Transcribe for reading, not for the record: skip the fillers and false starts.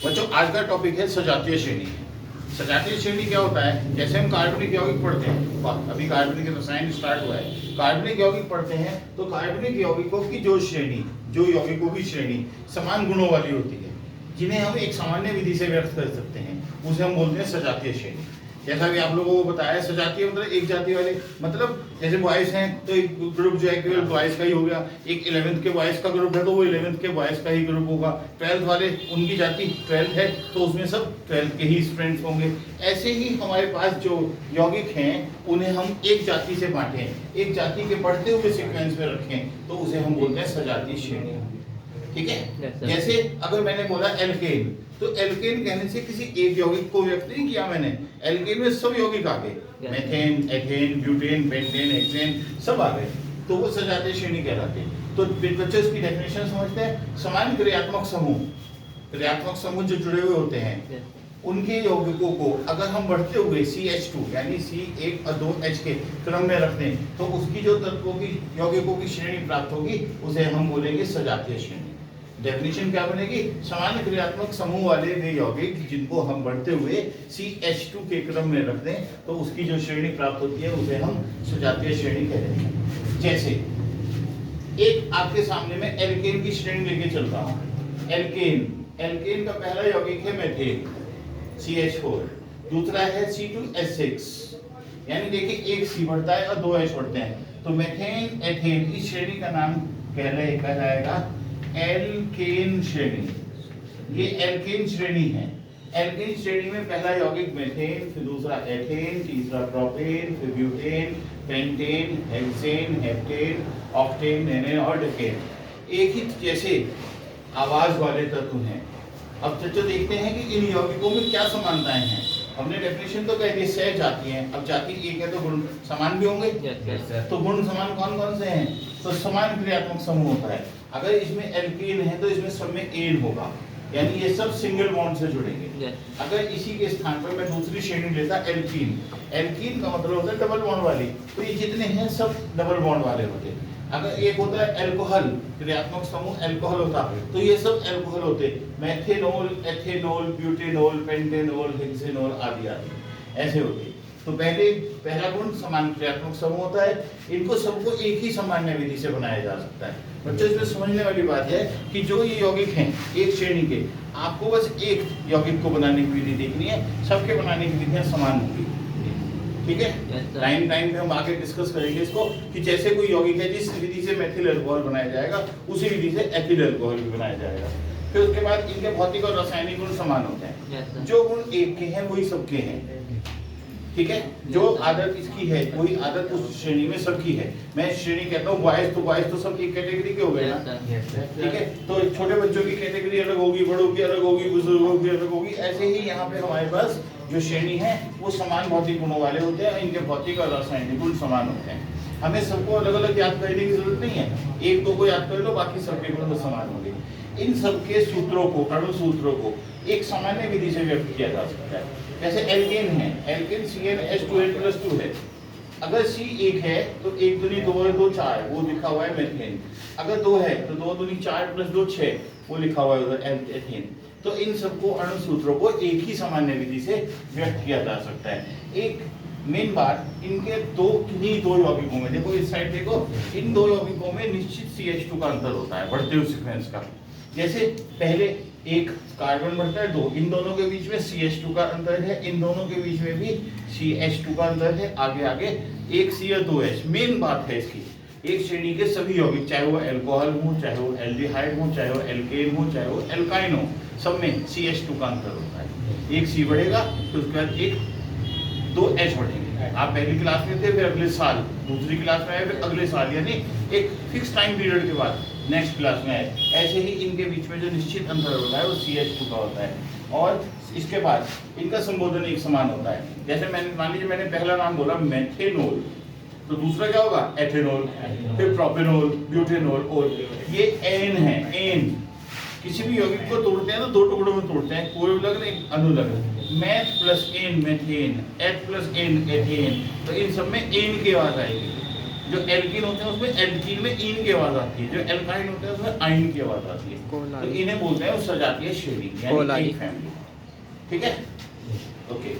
बच्चों आज का टॉपिक है सजातीय श्रेणी। सजातीय श्रेणी क्या होता है? जैसे हम कार्बनिक यौगिक पढ़ते हैं, अभी कार्बनिक रसायन स्टार्ट हुआ है, कार्बनिक यौगिक पढ़ते हैं तो कार्बनिक यौगिकों की जो श्रेणी, जो यौगिकों की श्रेणी समान गुणों वाली होती है, जिन्हें हम एक सामान्य विधि से व्यक्त कर सकते हैं, उसे हम बोलते हैं सजातीय श्रेणी। जैसा भी आप लोगों को बताया, सजातीय मतलब एक जाति वाले, मतलब जैसे बॉयज हैं तो एक ग्रुप जो है केवल बॉयज का ही हो गया, एक 11th के बॉयज का ग्रुप है तो वो 11th के बॉयज का ही ग्रुप होगा, 12th वाले उनकी जाति 12th है तो उसमें सब 12th के ही स्टूडेंट्स होंगे। ऐसे ही हमारे पास जो यौगिक हैं उन्हें हम एक जाति से बांटें, एक जाति के बढ़ते हुए सीक्वेंस में रखें तो उसे हम बोलते हैं सजातीय श्रेणी। ठीक है? जैसे अगर मैंने बोला एल्केन, तो एल्केन कहने से किसी एक यौगिक को व्यक्त नहीं किया मैंने, एल्केन में सब यौगिक आ गए, methane, ethane, butane, pentane, hexane सब आ गए, तो वो सजातीय श्रेणी कहलाते हैं। तो बच्चों इसकी डेफिनेशन समझते हैं। समान क्रियात्मक समूह, क्रियात्मक समूह जो जुड़े हुए होते हैं उनके यौगिकों को अगर हम बढ़ते हुए CH2 यानी C1 और 2H के क्रम में रख दें तो उसकी जो तत्वों की यौगिकों की श्रेणी प्राप्त होगी उसे हम बोलेंगे सजातीय श्रेणी। डेफिनेशन क्या बनेगी? समान क्रियात्मक समूह वाले वे यौगिक जिनको हम बढ़ते हुए CH2 के क्रम में रख दें तो उसकी जो श्रेणी प्राप्त होती है उसे हम सजातीय श्रेणी कहते हैं। जैसे एक आपके सामने में एल्केन की श्रेणी लेके चल रहा हूं। एल्केन का पहला यौगिक है मेथेन CH4, दूसरा है C2H6, यानी देखिए एक C बढ़ता है और 2H बढ़ते हैं, तो मेथेन एथेन इस श्रेणी का नाम कहलाएगा एल्केन श्रेणी। ये एल्केन श्रेणी है। एल्केन श्रेणी में पहला यौगिक मेथेन, फिर दूसरा एथेन, तीसरा प्रोपेन, फिर butane, pentane, hexane, heptane, octane, Annen और डेकेन। एक ही जैसे आवाज वाले तत्व हैं। अब चर्चा देखते हैं कि इन यौगिकों में क्या समानताएं हैं। हमने डेफिनेशन तो कह दी सह जाति हैं, अब जाति एक है तो गुण समान भी होंगे। तो गुण समान कौन कौन से हैं? तो समान क्रियात्मक समूह होता है। अगर इसमें एल्कीन है तो इसमें सब में एन होगा, यानी ये सब सिंगल बॉन्ड से जुड़ेंगे। अगर इसी के स्थान पर मैं दूसरी श्रेणी लेता एल्कीन, एल्कीन का मतलब होता है डबल बॉन्ड वाली, तो ये जितने हैं सब डबल बॉन्ड वाले होते हैं। अगर एक होता है एल्कोहल, क्रियात्मक समूह एल्कोहल होता तो ये सब एल्कोहल होते, methanol, ethanol, butanol, pentanol, hexanol आदि आदि ऐसे होते। तो पहला गुण समान क्रियात्मक समूह होता है। इनको सबको एक ही सामान्य विधि से बनाया जा सकता है। बच्चों इसमें समझने वाली बात है कि जो ये यौगिक हैं एक श्रेणी के, आपको बस एक यौगिक को बनाने की विधि देखनी है, सबके बनाने की विधियां समान होंगी। ठीक है? टाइम पे हम आगे डिस्कस करेंगे इसको कि जैसे कोई यौगिक है जिस विधि से मेथिल अल्कोहल बनाया जाएगा उसी विधि से एथिल अल्कोहल भी बनाया जाएगा। फिर उसके बाद इनके भौतिक और रासायनिक गुण समान होते हैं। जो गुण एक के हैं वही सबके हैं। ठीक है? जो आदत इसकी है वही आदत उस श्रेणी में सबकी है। मैं श्रेणी कहता हूँ बॉयज तो सब एक कैटेगरी के हो गए ना। ठीक है? तो छोटे बच्चों की कैटेगरी अलग होगी, बड़ों की अलग होगी, बुजुर्गों की अलग होगी। ऐसे ही यहाँ पे हमारे पास जो श्रेणी है वो समान भौतिक गुणों वाले होते हैं, इनके भौतिक और रासायनिक गुण समान होते हैं। हमें सबको अलग अलग याद करने की जरूरत नहीं है, एक दो को याद कर लो, बाकी सबके गुण तो समान होंगे। इन सबके सूत्रों को, अणु सूत्रों को एक सामान्य विधि से व्यक्त किया जा सकता है। जैसे एल्केन है, एल्केन CnH2n+2 है। अगर C एक है तो 1 दूनी 2 है 2 4, वो लिखा हुआ है मेथेन। अगर 2 है तो 2 दूनी 4 + 2 6, वो लिखा हुआ है उधर एथेन। तो इन सबको अणु सूत्रों को एक ही सामान्य विधि से व्यक्त किया जा सकता है। एक मेन बात, इनके दो यौगिकों में, देखो इस साइड देखो, इन दो यौगिकों में निश्चित CH2 का अंतर होता है बढ़ते हुए सीक्वेंस का। जैसे पहले एक कार्बन बढ़ता है 2, इन दोनों के बीच में CH2 का अंतर है, इन दोनों के बीच में भी CH2 का अंतर है, आगे एक C और 2H। मेन बात है इसकी, एक श्रेणी के सभी यौगिक, चाहे वो अल्कोहल हो, चाहे वो एल्डिहाइड हो, चाहे वो एल्केन हो, चाहे वो एल्काइन हो, सब में CH2 का अंतर होता है। एक C बढ़ेगा तो उसके बाद एक 2H बढ़ेंगे। आप पहली क्लास में थे, फिर अगले साल दूसरी क्लास में आए, फिर अगले साल, यानी एक फिक्स टाइम पीरियड के बाद नेक्स्ट क्लास में आए। ऐसे ही इनके बीच में जो निश्चित अंतर होता है वो CH2 का होता है। और इसके बाद इनका संबोधन एक समान होता है। जैसे मान लीजिए मैंने पहला नाम बोला मेथेनॉल, तो दूसरा क्या होगा? एथेनॉल, फिर प्रोपेनॉल, ब्यूटेनॉल, और ये एन है। एन किसी भी यौगिक को तोड़ते हैं तो दो टुकड़ों में तोड़ते हैं, कोई अलग नहीं अनुलग्न। मैथ प्लस एन मेथेन, एथ प्लस एन एथेन, तो इन सब में एन की आवाज आएगी। जो एल्कीन होते हैं उसमें एल्कीन में इन की आवाज आती है, जो एल्काइन होते हैं उसमें आइन की आवाज आती है। तो इन्हें बोलते हैं सजातीय श्रेणी यानी कोलारी। फैमिली। ठीक है, ओके।